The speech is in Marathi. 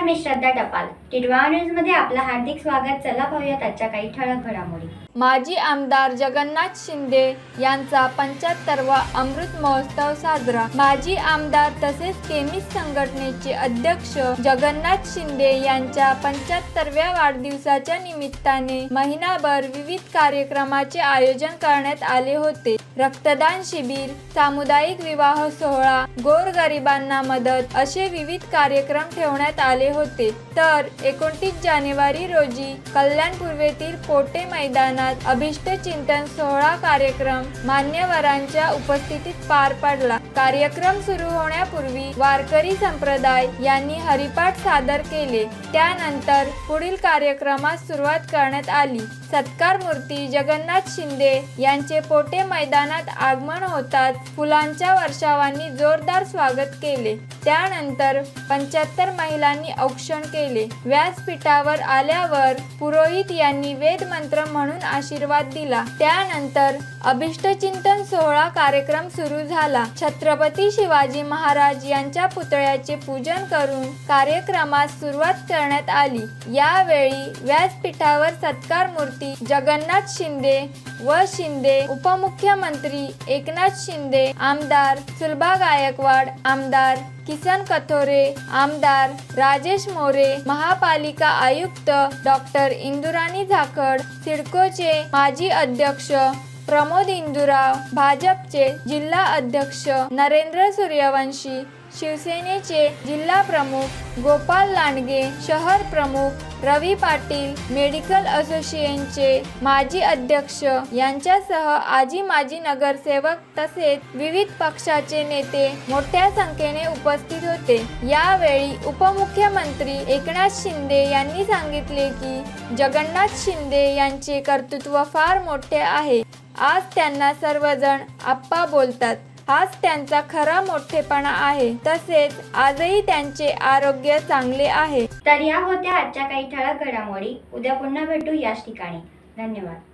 मी श्रद्धा टपाल. टिडवा न्यूज मध्ये आपलं हार्दिक स्वागत. चला पाहूयात आजच्या काही ठळक घडामोडी. माजी आमदार जगन्नाथ शिंदे यांचा 75वा अमृत महोत्सव साजरा. माजी आमदार तसेच केमिस्ट संघटनेचे अध्यक्ष जगन्नाथ शिंदे यांच्या 75व्या वाढदिवसाच्या निमित्ताने महिनाभर विविध कार्यक्रमाचे आयोजन करण्यात आले होते. रक्तदान शिबिर, सामुदायिक विवाह सोहळा, गोरगरिबांना मदत असे विविध कार्यक्रम ठेवण्यात आले होते. तर 29 जानेवारी रोजी कल्याण पूर्वेतील पोटे मैदानात अभिष्ट चिंतन सोहळा कार्यक्रम मान्यवरांच्या उपस्थितीत पार पडला. कार्यक्रम सुरू होण्यापूर्वी वारकरी संप्रदाय यांनी हरिपाठ सादर केले. त्यानंतर पुढील कार्यक्रमास सुरुवात करण्यात आली. सत्कार मूर्ती जगन्नाथ शिंदे यांचे पोटे मैदानात आगमन होताच फुलांच्या वर्षावांनी जोरदार स्वागत केले. त्यानंतर 75 महिलांनी औक्षण केले. व्यासपीठावर आल्यावर पुरोहित यांनी वेद मंत्र म्हणून आशीर्वाद दिला. त्यानंतर अभिष्ट चिंतन सोहळा कार्यक्रम सुरू झाला. छत्रपती शिवाजी महाराज यांच्या पुतळ्याचे पूजन करून कार्यक्रमास सुरुवात करण्यात आली. यावेळी व्यासपीठावर सत्कार मूर्ती जगन्नाथ शिंदे व शिंदे उपमुख्यमंत्री एकनाथ शिंदे, आमदार सुलभा गायकवाड, आमदार किसन कथोरे, आमदार राजेश मोरे, महापालिका आयुक्त डॉक्टर इंदुराणी जाखड, सिडकोचे माजी अध्यक्ष प्रमोद इंदुराव, भाजपचे जिल्हा अध्यक्ष नरेंद्र सूर्यवंशी, शिवसेनेचे जिल्हा प्रमुख गोपाल लांडगे, शहर प्रमुख रवी पाटील, मेडिकल असोसिएशनचे माजी अध्यक्ष यांच्यासह आजी माजी नगरसेवक तसेच विविध पक्षाचे नेते मोठ्या संख्येने उपस्थित होते. यावेळी उपमुख्यमंत्री एकनाथ शिंदे यांनी सांगितले की जगन्नाथ शिंदे यांचे कर्तृत्व फार मोठे आहे. आज त्यांना सर्वजण आप्पा बोलतात. हाच त्यांचा खरा मोठेपणा आहे. तसेच आजही त्यांचे आरोग्य चांगले आहे. तर या होत्या आजच्या काही ठळक घडामोडी. उद्या पुन्हा भेटू याच ठिकाणी. धन्यवाद.